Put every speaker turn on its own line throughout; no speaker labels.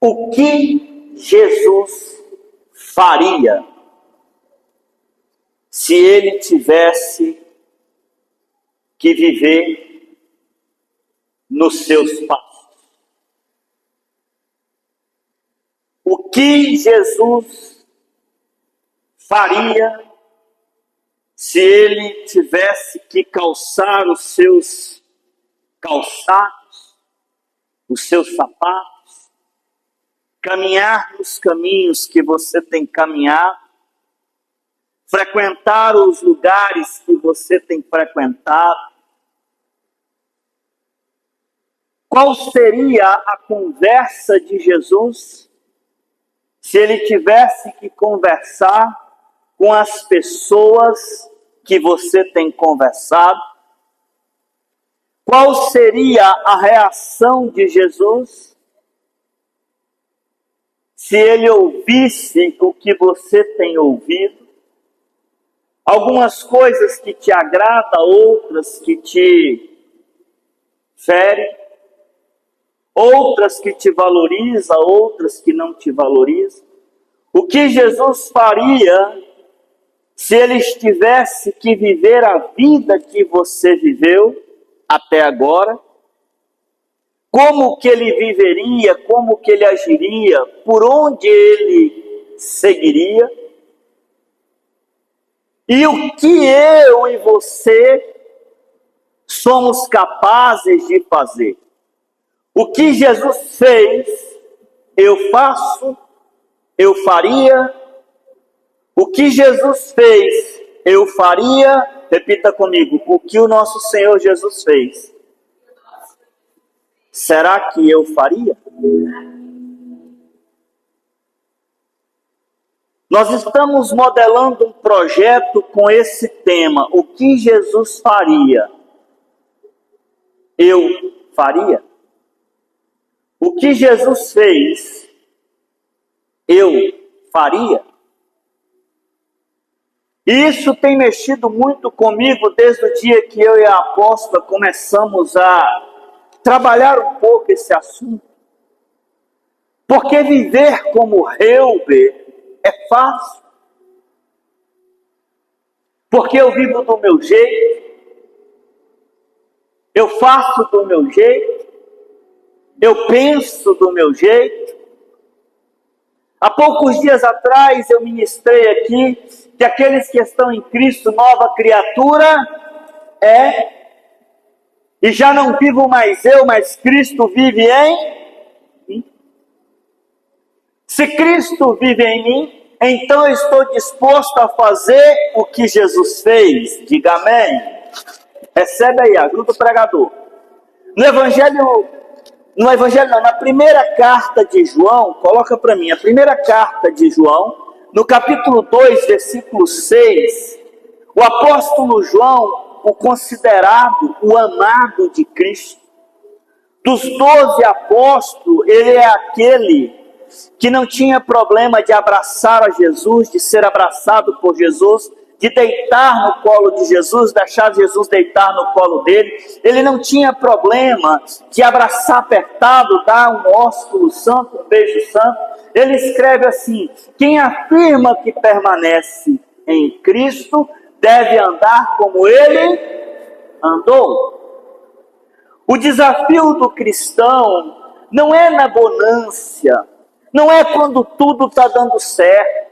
O que Jesus faria se ele tivesse que viver nos seus passos? O que Jesus faria se ele tivesse que calçar os seus calçados, os seus sapatos, caminhar nos caminhos que você tem caminhado, frequentar os lugares que você tem frequentado? Qual seria a conversa de Jesus se ele tivesse que conversar com as pessoas que você tem conversado? Qual seria a reação de Jesus se ele ouvisse o que você tem ouvido? Algumas coisas que te agradam, outras que te ferem, outras que te valorizam, outras que não te valorizam. O que Jesus faria se ele tivesse que viver a vida que você viveu até agora? Como que ele viveria, como que ele agiria, por onde ele seguiria? E o que eu e você somos capazes de fazer? O que Jesus fez, eu faço, eu faria. O que Jesus fez, eu faria. Repita comigo: o que o nosso Senhor Jesus fez, será que eu faria? Nós estamos modelando um projeto com esse tema: o que Jesus faria, eu faria. O que Jesus fez, eu faria. E isso tem mexido muito comigo desde o dia que eu e a apóstola começamos a trabalhar um pouco esse assunto. Porque viver como Reuber é fácil. Porque eu vivo do meu jeito, eu faço do meu jeito, eu penso do meu jeito. Há poucos dias atrás eu ministrei aqui que aqueles que estão em Cristo, nova criatura e já não vivo mais eu, mas Cristo vive em mim. Se Cristo vive em mim, então eu estou disposto a fazer o que Jesus fez. Diga amém. Recebe aí, ajuda o pregador. Na primeira carta de João, coloca para mim, a primeira carta de João, no capítulo 2, versículo 6, o apóstolo João, o considerado, o amado de Cristo, dos 12 apóstolos, ele é aquele que não tinha problema de abraçar a Jesus, de ser abraçado por Jesus, de deitar no colo de Jesus, deixar Jesus deitar no colo dele. Ele não tinha problema de abraçar apertado, dar um ósculo santo, um beijo santo. Ele escreve assim: quem afirma que permanece em Cristo deve andar como ele andou. O desafio do cristão não é na bonância, não é quando tudo está dando certo.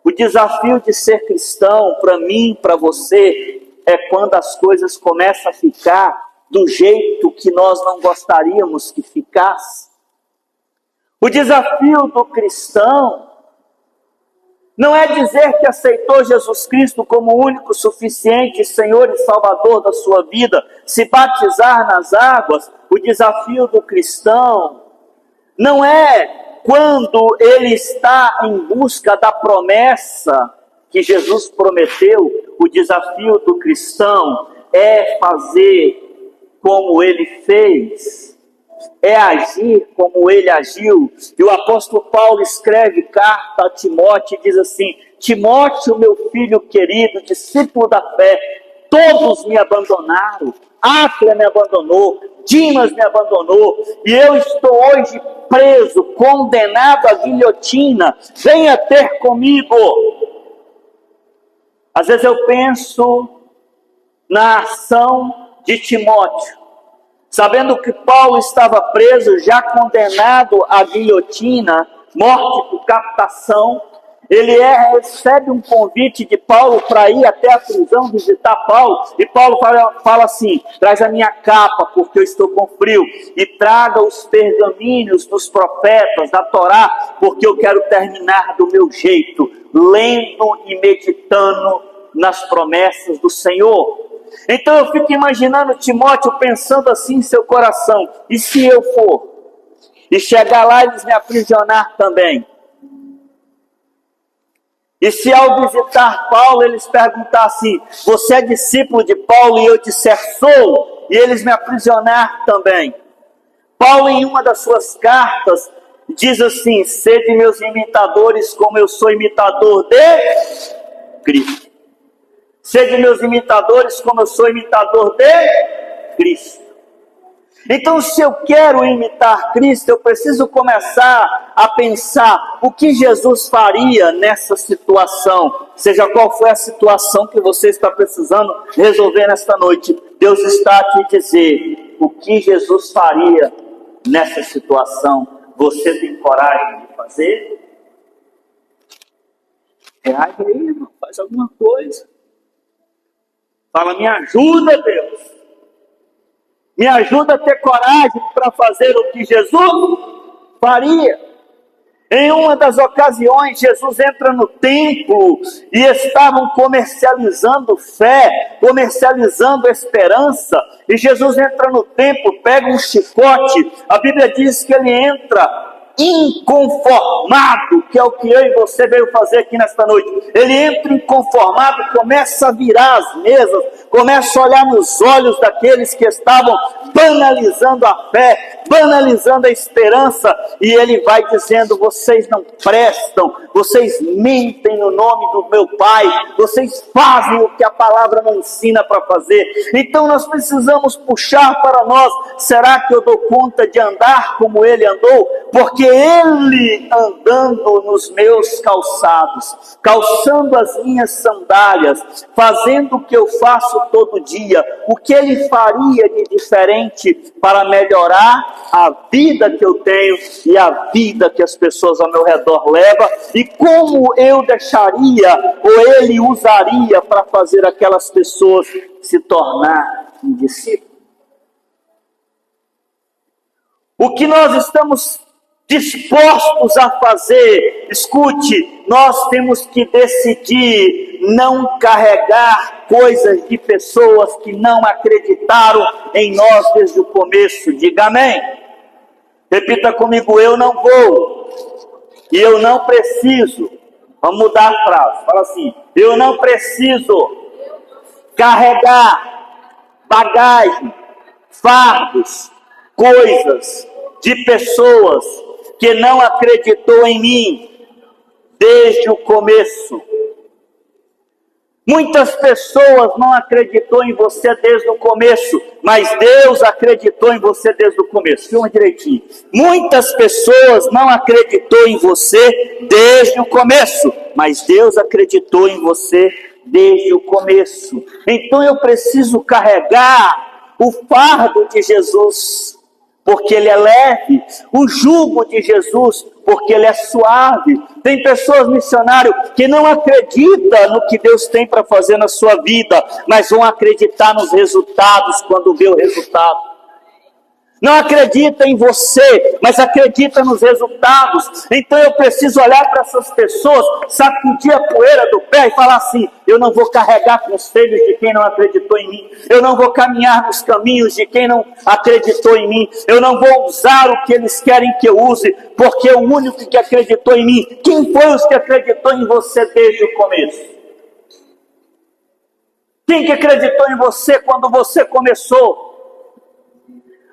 O desafio de ser cristão, para mim, para você, é quando as coisas começam a ficar do jeito que nós não gostaríamos que ficasse. O desafio do cristão não é dizer que aceitou Jesus Cristo como o único, suficiente Senhor e Salvador da sua vida, se batizar nas águas. O desafio do cristão não é quando ele está em busca da promessa que Jesus prometeu. O desafio do cristão é fazer como ele fez, é agir como ele agiu. E o apóstolo Paulo escreve carta a Timóteo e diz assim: Timóteo, meu filho querido, discípulo da fé, todos me abandonaram, Áquila me abandonou, Dimas me abandonou, e eu estou hoje preso, condenado à guilhotina. Venha ter comigo. Às vezes eu penso na ação de Timóteo, sabendo que Paulo estava preso, já condenado à guilhotina, morte por captação. Ele recebe um convite de Paulo para ir até a prisão visitar Paulo, e Paulo fala assim: traz a minha capa, porque eu estou com frio, e traga os pergaminhos dos profetas, da Torá, porque eu quero terminar do meu jeito, lendo e meditando nas promessas do Senhor. Então eu fico imaginando Timóteo pensando assim em seu coração: e se eu for? E chegar lá e eles me aprisionar também? E se ao visitar Paulo eles perguntar assim: você é discípulo de Paulo? E eu disser sou, e eles me aprisionar também? Paulo, em uma das suas cartas, diz assim: sede meus imitadores como eu sou imitador de Cristo. Sede meus imitadores como eu sou imitador de Cristo. Então, se eu quero imitar Cristo, eu preciso começar a pensar o que Jesus faria nessa situação. Seja qual for a situação que você está precisando resolver nesta noite, Deus está a te dizer o que Jesus faria nessa situação. Você tem coragem de fazer? Reage aí, irmão, faz alguma coisa. Fala: me ajuda, Deus. Me ajuda a ter coragem para fazer o que Jesus faria. Em uma das ocasiões, Jesus entra no templo e estavam comercializando fé, comercializando esperança. E Jesus entra no templo, pega um chicote. A Bíblia diz que ele entra inconformado, que é o que eu e você veio fazer aqui nesta noite. Ele entra inconformado, começa a virar as mesas, começa a olhar nos olhos daqueles que estavam banalizando a fé, banalizando a esperança, e ele vai dizendo: vocês não prestam, vocês mentem no nome do meu Pai, vocês fazem o que a palavra não ensina para fazer. Então nós precisamos puxar para nós: será que eu dou conta de andar como ele andou? Porque ele andando nos meus calçados, calçando as minhas sandálias, fazendo o que eu faço todo dia, o que ele faria de diferente para melhorar a vida que eu tenho e a vida que as pessoas ao meu redor levam, e como eu deixaria ou ele usaria para fazer aquelas pessoas se tornar um discípulo. O que nós estamos dispostos a fazer? Escute, nós temos que decidir não carregar coisas de pessoas que não acreditaram em nós desde o começo. Diga amém. Repita comigo: eu não vou e eu não preciso. Vamos mudar a frase. Fala assim: eu não preciso carregar bagagem, fardos, coisas de pessoas que não acreditou em mim desde o começo. Muitas pessoas não acreditou em você desde o começo, mas Deus acreditou em você desde o começo. Filma direitinho. Muitas pessoas não acreditou em você desde o começo, mas Deus acreditou em você desde o começo. Então eu preciso carregar o fardo de Jesus, porque ele é leve, o jugo de Jesus, porque ele é suave. Tem pessoas, missionário, que não acreditam no que Deus tem para fazer na sua vida, mas vão acreditar nos resultados quando vê o resultado. Não acredita em você, mas acredita nos resultados. Então eu preciso olhar para essas pessoas, sacudir a poeira do pé e falar assim: eu não vou carregar conselhos de quem não acreditou em mim, eu não vou caminhar nos caminhos de quem não acreditou em mim, eu não vou usar o que eles querem que eu use, porque o único que acreditou em mim, quem foi os que acreditou em você desde o começo? Quem que acreditou em você quando você começou?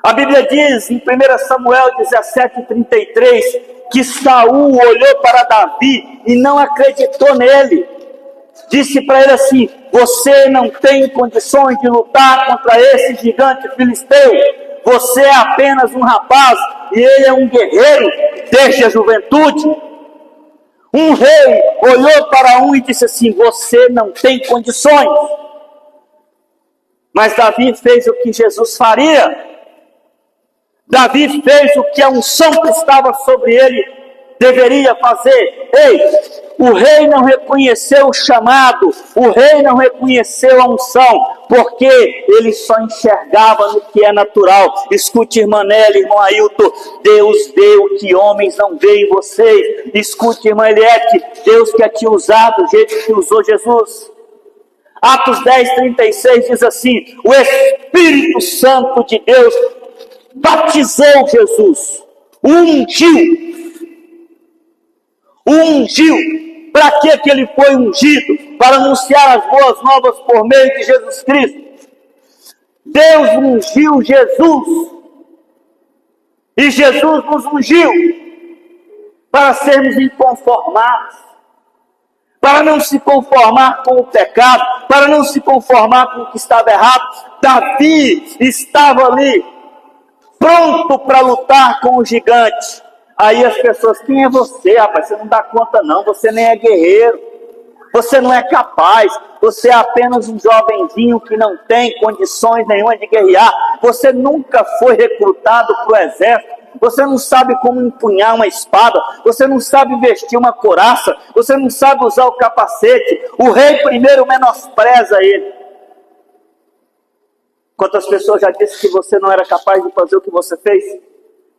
A Bíblia diz em 1 Samuel 17:33 que Saul olhou para Davi e não acreditou nele. Disse para ele assim: você não tem condições de lutar contra esse gigante filisteu. Você é apenas um rapaz e ele é um guerreiro desde a juventude. Um rei olhou para um e disse assim: você não tem condições. Mas Davi fez o que Jesus faria. Davi fez o que a unção que estava sobre ele deveria fazer. Ei, o rei não reconheceu o chamado, o rei não reconheceu a unção, porque ele só enxergava no que é natural. Escute, irmã Nélia, irmão Ailton, Deus vê o que homens não veem em vocês. Escute, irmã Eliette, Deus quer te usar do jeito que usou Jesus. Atos 10:36 diz assim: o Espírito Santo de Deus batizou Jesus, o ungiu. Para que ele foi ungido? Para anunciar as boas novas por meio de Jesus Cristo. Deus ungiu Jesus, e Jesus nos ungiu para sermos inconformados, para não se conformar com o pecado, para não se conformar com o que estava errado. Davi estava ali, pronto para lutar com o gigante. Aí as pessoas: quem é você, rapaz? Você não dá conta não, você nem é guerreiro, você não é capaz, você é apenas um jovenzinho que não tem condições nenhuma de guerrear, você nunca foi recrutado para o exército, você não sabe como empunhar uma espada, você não sabe vestir uma couraça, você não sabe usar o capacete. O rei primeiro menospreza ele. Quantas pessoas já disseram que você não era capaz de fazer o que você fez?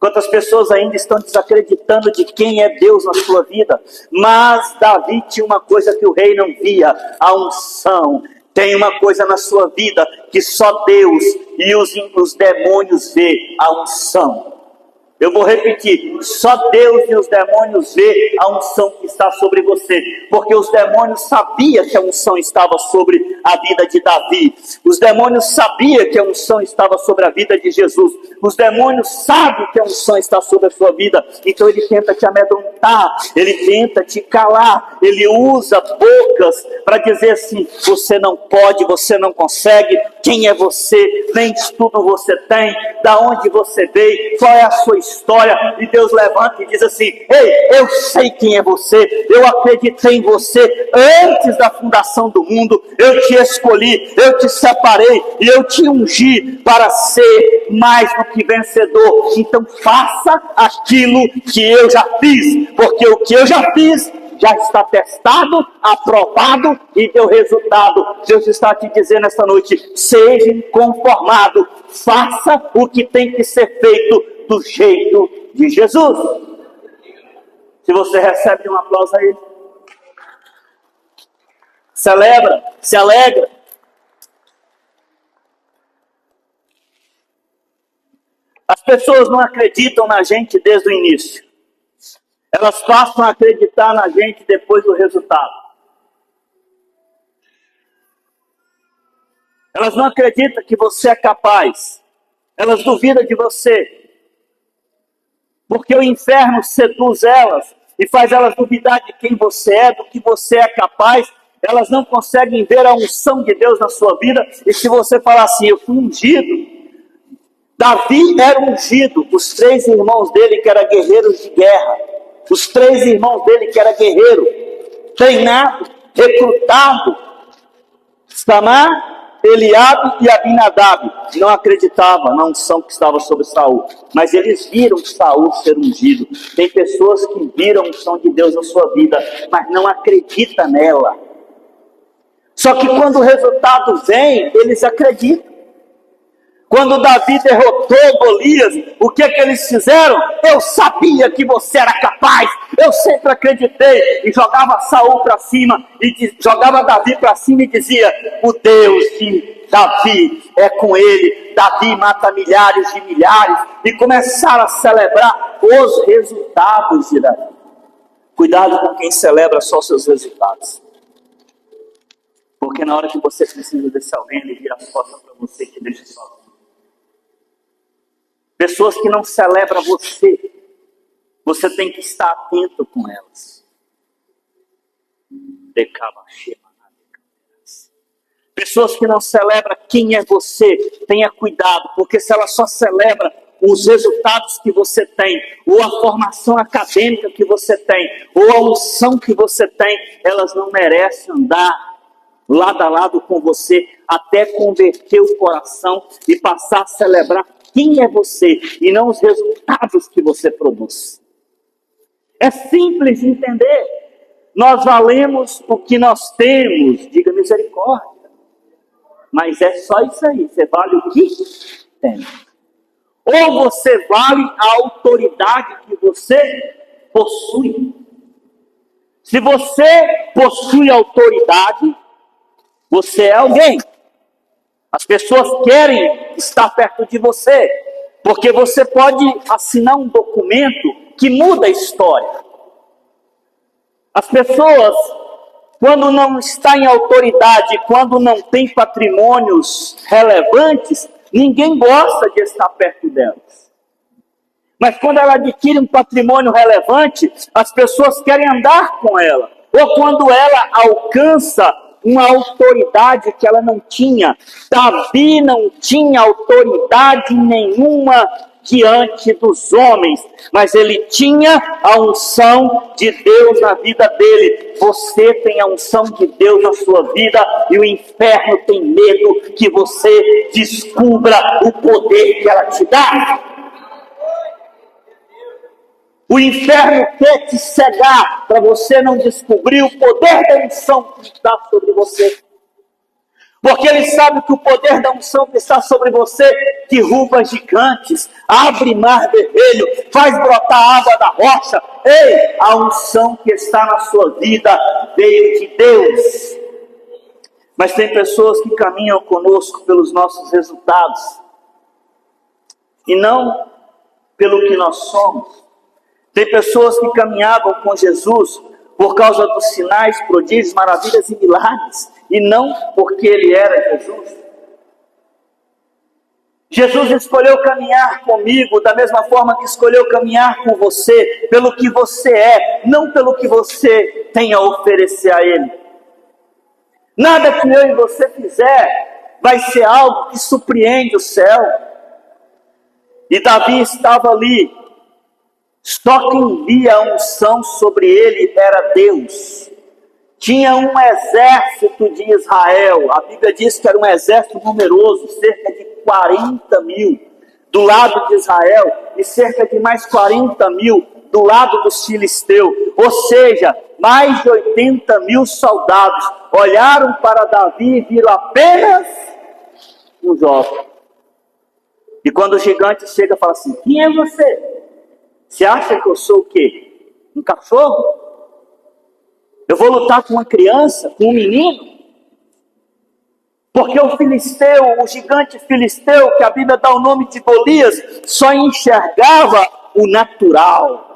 Quantas pessoas ainda estão desacreditando de quem é Deus na sua vida? Mas Davi tinha uma coisa que o rei não via: a unção. Tem uma coisa na sua vida que só Deus e os demônios vê: a unção. Eu vou repetir: só Deus e os demônios vê a unção que está sobre você, porque os demônios sabiam que a unção estava sobre a vida de Davi, os demônios sabiam que a unção estava sobre a vida de Jesus, os demônios sabem que a unção está sobre a sua vida, então ele tenta te amedrontar, ele tenta te calar, ele usa bocas para dizer assim: você não pode, você não consegue, quem é você, nem estudo você tem, da onde você veio, qual é a sua história. E Deus levanta e diz assim: ei, eu sei quem é você, eu acreditei em você antes da fundação do mundo, eu te escolhi, eu te separei e eu te ungi para ser mais do que vencedor. Então faça aquilo que eu já fiz, porque o que eu já fiz já está testado, aprovado e deu resultado. Deus está te dizendo esta noite: seja inconformado, faça o que tem que ser feito do jeito de Jesus. Se você recebe um aplauso aí, celebra, se alegra. As pessoas não acreditam na gente desde o início, elas passam a acreditar na gente depois do resultado. Elas não acreditam que você é capaz, elas duvidam de você, porque o inferno seduz elas e faz elas duvidar de quem você é, do que você é capaz. Elas não conseguem ver a unção de Deus na sua vida. E se você falar assim: eu fui ungido, Davi era ungido, os 3 irmãos dele que eram guerreiros de guerra, os 3 irmãos dele que eram guerreiro, treinado, recrutado, Samar, Eliabe e Abinadab, não acreditavam na unção que estava sobre Saul, mas eles viram Saul ser ungido. Tem pessoas que viram a unção de Deus na sua vida, mas não acreditam nela. Só que quando o resultado vem, eles acreditam. Quando Davi derrotou Golias, o que eles fizeram? Eu sabia que você era capaz, eu sempre acreditei. E jogava Saul para cima, jogava Davi para cima e dizia: o Deus de Davi é com ele, Davi mata milhares de milhares. E começaram a celebrar os resultados de Davi. Cuidado com quem celebra só seus resultados, porque na hora que você precisa desse alguém, ele vira as costas para você e te deixa sozinho. Pessoas que não celebram você, você tem que estar atento com elas. Pessoas que não celebram quem é você, tenha cuidado, porque se ela só celebra os resultados que você tem, ou a formação acadêmica que você tem, ou a unção que você tem, elas não merecem andar lado a lado com você, até converter o coração e passar a celebrar quem é você, e não os resultados que você produz. É simples de entender. Nós valemos o que nós temos, diga misericórdia. Mas é só isso aí, você vale o que tem. Ou você vale a autoridade que você possui. Se você possui autoridade, você é alguém. As pessoas querem estar perto de você, porque você pode assinar um documento que muda a história. As pessoas, quando não está em autoridade, quando não tem patrimônios relevantes, ninguém gosta de estar perto delas. Mas quando ela adquire um patrimônio relevante, as pessoas querem andar com ela. Ou quando ela alcança uma autoridade que ela não tinha. Davi não tinha autoridade nenhuma diante dos homens, mas ele tinha a unção de Deus na vida dele. Você tem a unção de Deus na sua vida, e o inferno tem medo que você descubra o poder que ela te dá. O inferno quer te cegar para você não descobrir o poder da unção que está sobre você. Porque ele sabe que o poder da unção que está sobre você derruba gigantes, abre mar vermelho, faz brotar água da rocha. Ei, a unção que está na sua vida veio de Deus. Mas tem pessoas que caminham conosco pelos nossos resultados e não pelo que nós somos. Tem pessoas que caminhavam com Jesus por causa dos sinais, prodígios, maravilhas e milagres, e não porque ele era Jesus. Jesus escolheu caminhar comigo da mesma forma que escolheu caminhar com você, pelo que você é, não pelo que você tem a oferecer a ele. Nada que eu e você fizer vai ser algo que surpreende o céu. E Davi estava ali. Só quem via a unção sobre ele era Deus. Tinha um exército de Israel. A Bíblia diz que era um exército numeroso, cerca de 40 mil do lado de Israel e cerca de mais 40 mil do lado dos filisteus. Ou seja, mais de 80 mil soldados olharam para Davi e viram apenas um jovem. E quando o gigante chega e fala assim: quem é você? Você acha que eu sou o quê? Um cachorro? Eu vou lutar com uma criança, com um menino? Porque o filisteu, o gigante filisteu, que a Bíblia dá o nome de Golias, só enxergava o natural.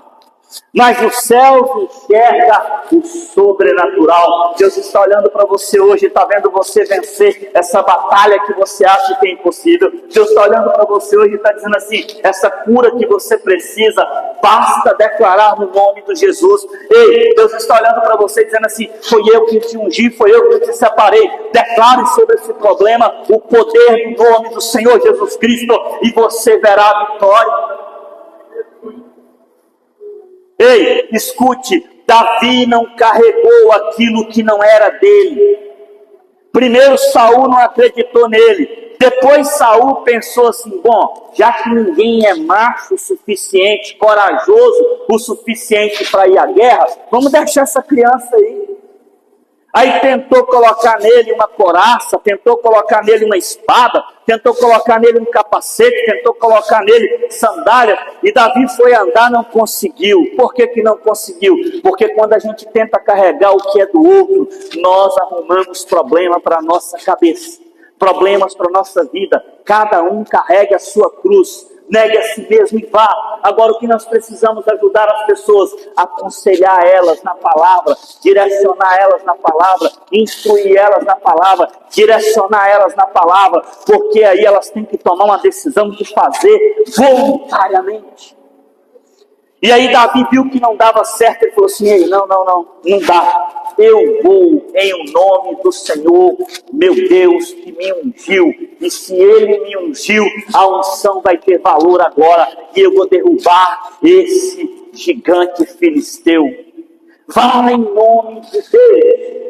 Mas o céu enxerga o sobrenatural. Deus está olhando para você hoje, está vendo você vencer essa batalha que você acha que é impossível. Deus está olhando para você hoje e está dizendo assim: essa cura que você precisa, basta declarar no nome de Jesus. Ei, Deus está olhando para você dizendo assim: foi eu que te ungi, foi eu que te separei. Declare sobre esse problema o poder do nome do Senhor Jesus Cristo e você verá a vitória. Ei, escute, Davi não carregou aquilo que não era dele. Primeiro Saul não acreditou nele. Depois Saul pensou assim: bom, já que ninguém é macho o suficiente, corajoso o suficiente para ir à guerra, vamos deixar essa criança aí. Aí tentou colocar nele uma couraça, tentou colocar nele uma espada, tentou colocar nele um capacete, tentou colocar nele sandália, e Davi foi andar, não conseguiu. Por que que não conseguiu? Porque quando a gente tenta carregar o que é do outro, nós arrumamos problema para a nossa cabeça, problemas para a nossa vida. Cada um carrega a sua cruz. Negue a si mesmo e vá. Agora o que nós precisamos ajudar as pessoas, aconselhar elas na palavra, direcionar elas na palavra, instruir elas na palavra, direcionar elas na palavra, porque aí elas têm que tomar uma decisão de fazer voluntariamente. E aí Davi viu que não dava certo, ele falou assim: ei, não dá. Eu vou em o nome do Senhor, meu Deus, que me ungiu. E se Ele me ungiu, a unção vai ter valor agora. E eu vou derrubar esse gigante filisteu. Vá em nome de Deus.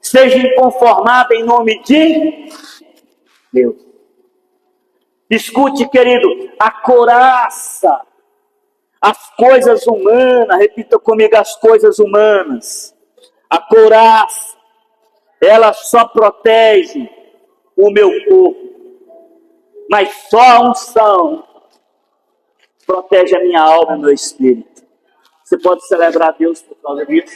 Seja inconformado em nome de Deus. Escute, querido, a couraça, as coisas humanas, repita comigo, as coisas humanas. A couraça, ela só protege o meu corpo, mas só a unção protege a minha alma e o meu espírito. Você pode celebrar a Deus por causa disso?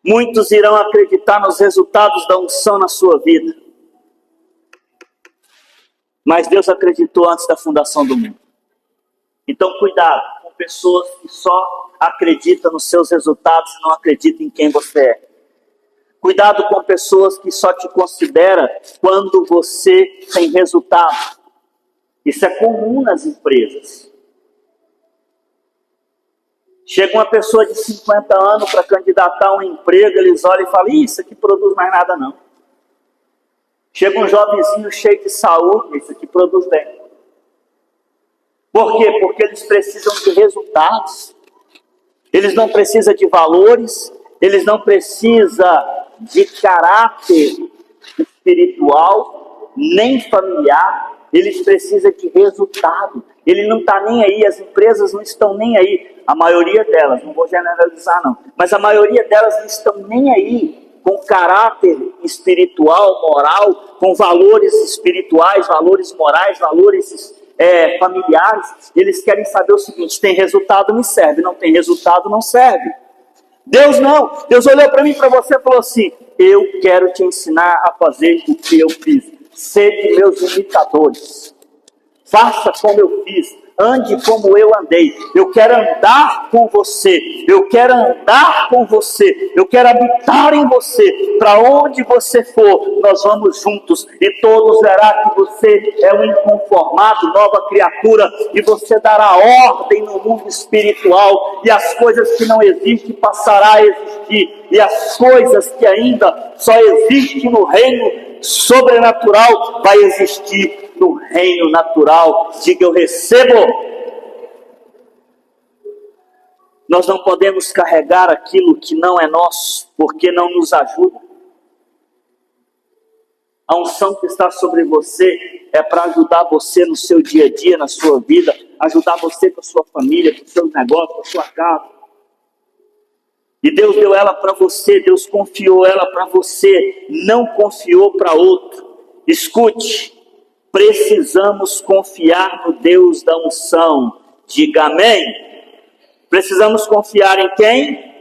Muitos irão acreditar nos resultados da unção na sua vida, mas Deus acreditou antes da fundação do mundo. Então cuidado com pessoas que só acreditam nos seus resultados e não acreditam em quem você é. Cuidado com pessoas que só te consideram quando você tem resultado. Isso é comum nas empresas. Chega uma pessoa de 50 anos para candidatar a um emprego, eles olham e falam: isso aqui produz mais nada não. Chega um jovenzinho cheio de saúde, isso aqui produz bem. Por quê? Porque eles precisam de resultados. Eles não precisam de valores, eles não precisam de caráter espiritual, nem familiar, eles precisam de resultado. Ele não está nem aí, as empresas não estão nem aí. A maioria delas, não vou generalizar não, mas a maioria delas não estão nem aí com caráter espiritual, moral, com valores espirituais, valores morais, valores familiares. Eles querem saber o seguinte: tem resultado, me serve, não tem resultado, não serve. Deus não. Deus olhou para mim e para você e falou assim: eu quero te ensinar a fazer o que eu fiz. Sede meus imitadores. Faça como eu fiz. Ande como eu andei. Eu quero andar com você. Eu quero andar com você. Eu quero habitar em você. Para onde você for, nós vamos juntos. E todos verão que você é um inconformado, nova criatura. E você dará ordem no mundo espiritual. E as coisas que não existem passará a existir. E as coisas que ainda só existem no reino sobrenatural vai existir no reino natural. Diga: eu recebo. Nós não podemos carregar aquilo que não é nosso, porque não nos ajuda. A unção que está sobre você é para ajudar você no seu dia a dia, na sua vida, ajudar você com a sua família, com os seus negócios, com a sua casa. E Deus deu ela para você, Deus confiou ela para você, não confiou para outro. Escute, precisamos confiar no Deus da unção. Diga amém. Precisamos confiar em quem?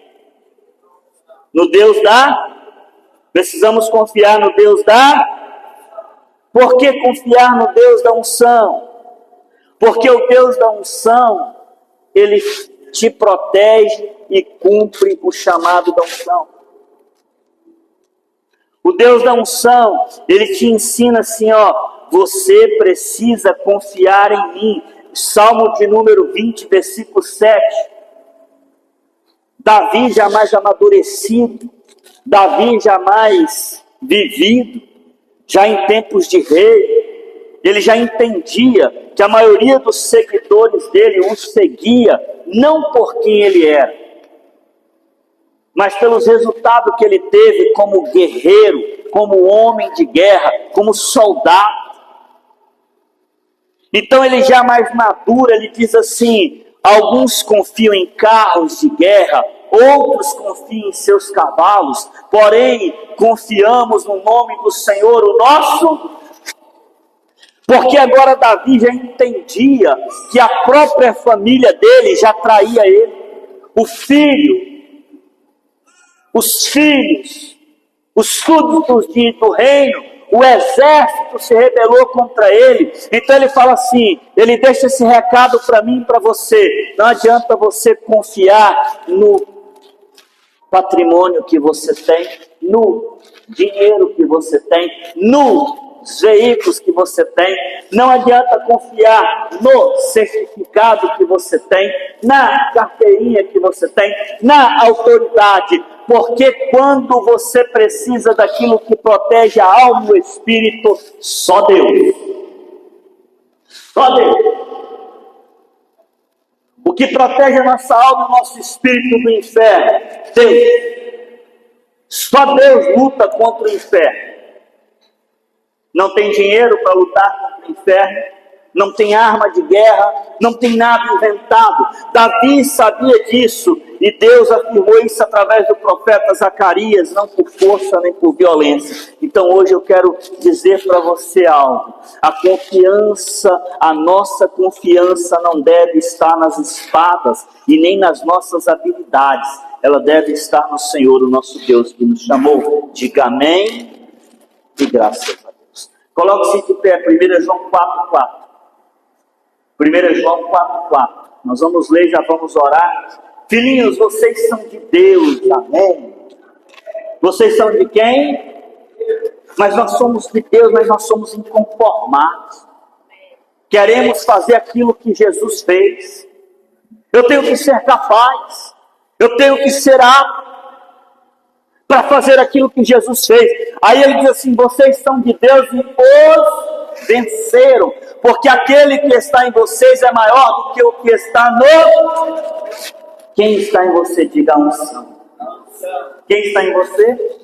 No Deus da? Precisamos confiar no Deus da? Por que confiar no Deus da unção? Porque o Deus da unção, Ele te protege e cumpre o chamado da unção. O Deus da unção, Ele te ensina assim, você precisa confiar em mim. Salmo de número 20, versículo 7. Davi jamais amadurecido, Davi jamais vivido, já em tempos de rei, ele já entendia que a maioria dos seguidores dele o seguia não por quem ele era, mas pelos resultados que ele teve como guerreiro, como homem de guerra, como soldado. Então ele já mais maduro, ele diz assim: alguns confiam em carros de guerra, outros confiam em seus cavalos, porém confiamos no nome do Senhor, o nosso. Porque agora Davi já entendia que a própria família dele já traía ele, o filho, os filhos, os súditos do reino, o exército se rebelou contra ele. Então ele fala assim, ele deixa esse recado para mim e para você: não adianta você confiar no patrimônio que você tem, no dinheiro que você tem, no nos veículos que você tem, não adianta confiar no certificado que você tem, na carteirinha que você tem, na autoridade, porque quando você precisa daquilo que protege a alma e o espírito, só Deus. Só Deus. O que protege a nossa alma e o nosso espírito do inferno? Deus. Só Deus luta contra o inferno. Não tem dinheiro para lutar contra o inferno, não tem arma de guerra, não tem nada inventado. Davi sabia disso e Deus afirmou isso através do profeta Zacarias, não por força nem por violência. Então hoje eu quero dizer para você algo. A nossa confiança não deve estar nas espadas e nem nas nossas habilidades. Ela deve estar no Senhor, o nosso Deus, que nos chamou. Diga amém e graças a Deus. Coloque-se de pé, 1 João 4,4. 1 João 4,4. Nós vamos ler, já vamos orar. Filhinhos, vocês são de Deus, amém? Vocês são de quem? Mas nós somos de Deus, mas nós somos inconformados. Queremos fazer aquilo que Jesus fez. Eu tenho que ser capaz. Eu tenho que ser apto para fazer aquilo que Jesus fez. Aí ele diz assim: vocês são de Deus e os venceram, porque aquele que está em vocês é maior do que o que está no... Quem está em você? Diga a unção. Quem está em você?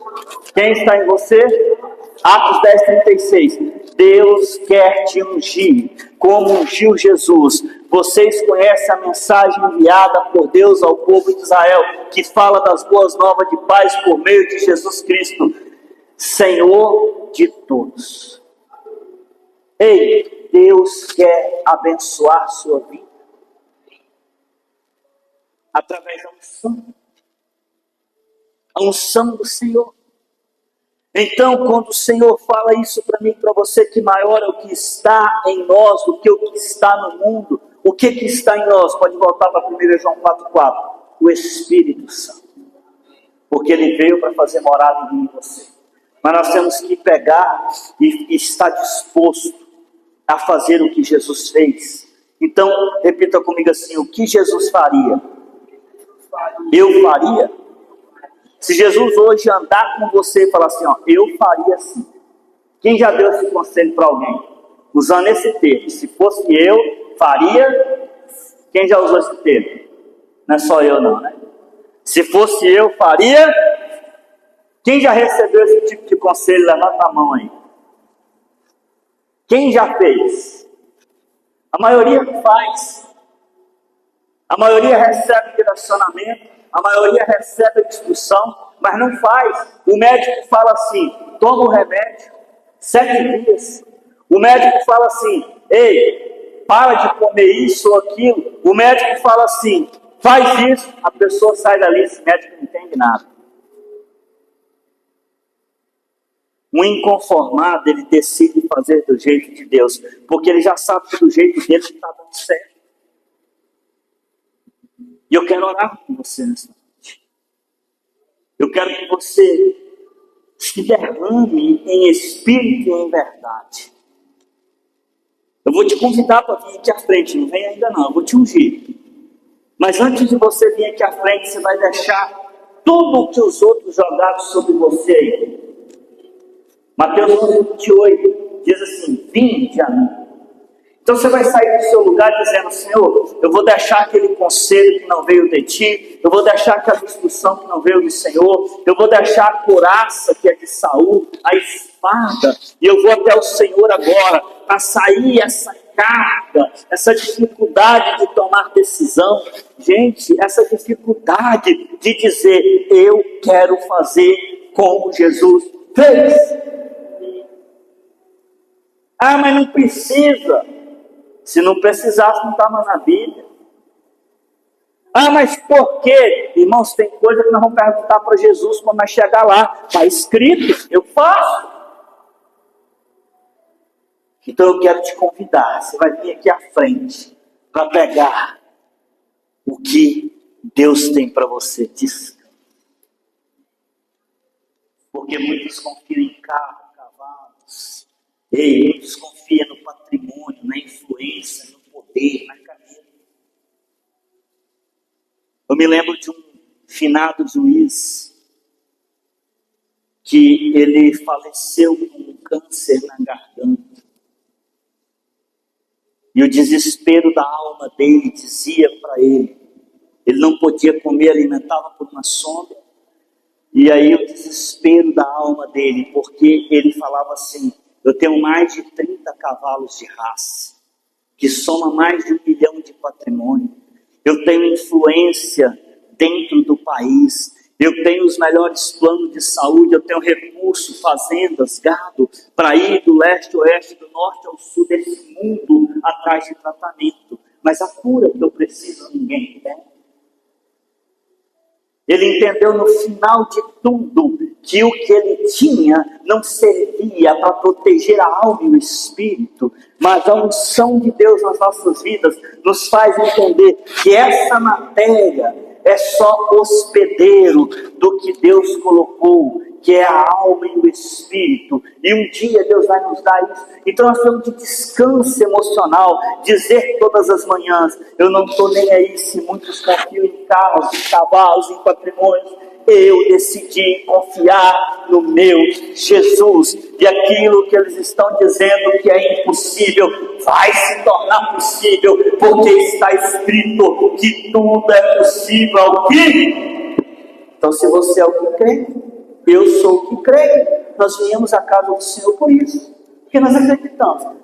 Quem está em você? Atos 10:36. Deus quer te ungir, como ungiu Jesus. Vocês conhecem a mensagem enviada por Deus ao povo de Israel, que fala das boas novas de paz por meio de Jesus Cristo, Senhor de todos. Ei, Deus quer abençoar sua vida através da unção. A unção do Senhor. Então, quando o Senhor fala isso para mim e para você, que maior é o que está em nós do que o que está no mundo, o que está em nós? Pode voltar para 1 João 4,4. O Espírito Santo. Porque ele veio para fazer morada em mim e você. Mas nós temos que pegar e estar disposto a fazer o que Jesus fez. Então, repita comigo assim: o que Jesus faria? Eu faria? Se Jesus hoje andar com você e falar assim, ó, eu faria assim. Quem já deu esse conselho para alguém? Usando esse termo. Se fosse eu, faria. Quem já usou esse termo? Não é só eu não, né? Se fosse eu, faria. Quem já recebeu esse tipo de conselho? Levanta a mão aí. Quem já fez? A maioria não faz. A maioria recebe direcionamento. A maioria recebe a instrução, mas não faz. O médico fala assim: toma o remédio, 7 dias. O médico fala assim: ei, para de comer isso ou aquilo. O médico fala assim: faz isso. A pessoa sai dali, esse médico não entende nada. Um inconformado, ele decide fazer do jeito de Deus, porque ele já sabe que do jeito dele está dando certo. E eu quero orar com você nessa noite. Eu quero que você se derrame em espírito e em verdade. Eu vou te convidar para vir aqui à frente. Não vem ainda não, eu vou te ungir. Mas antes de você vir aqui à frente, você vai deixar tudo o que os outros jogaram sobre você aí. Mateus 11:28 diz assim: vinde a mim. Então você vai sair do seu lugar dizendo: Senhor, eu vou deixar aquele conselho que não veio de ti, eu vou deixar aquela instrução que não veio do Senhor, eu vou deixar a couraça que é de Saul, a espada, e eu vou até o Senhor agora, para sair essa carga, essa dificuldade de tomar decisão. Gente, essa dificuldade de dizer: eu quero fazer como Jesus fez. Ah, mas não precisa. Se não precisasse, não estava na Bíblia. Ah, mas por quê? Irmãos, tem coisa que nós vamos perguntar para Jesus quando nós chegar lá. Está escrito, eu faço. Então eu quero te convidar. Você vai vir aqui à frente para pegar o que Deus tem para você. Porque muitos confiam em carro, cavalos, Ei, muitos confiam no patrimônio, na influência, no poder, na caneta. Eu me lembro de um finado juiz que ele faleceu com um câncer na garganta. E o desespero da alma dele dizia para ele não podia comer, alimentava por uma sombra. E aí o desespero da alma dele, porque ele falava assim: eu tenho mais de 30 cavalos de raça, que soma mais de 1 milhão de patrimônio. Eu tenho influência dentro do país. Eu tenho os melhores planos de saúde. Eu tenho recursos, fazendas, gado, para ir do leste, oeste, do norte ao sul desse mundo atrás de tratamento. Mas a cura que eu preciso, ninguém tem. Ele entendeu no final de tudo que o que ele tinha não servia para proteger a alma e o espírito, mas a unção de Deus nas nossas vidas nos faz entender que essa matéria é só hospedeiro do que Deus colocou, que é a alma e o espírito, e um dia Deus vai nos dar isso. Então nós temos de descanso emocional, dizer todas as manhãs: eu não estou nem aí se muitos confiam em carros, em cavalos, em patrimônios. Eu decidi confiar no meu Jesus, e aquilo que eles estão dizendo que é impossível vai se tornar possível, porque está escrito que tudo é possível ao que. Então, se você é o que crê, eu sou o que creio. Nós viemos à casa do Senhor por isso, porque nós acreditamos.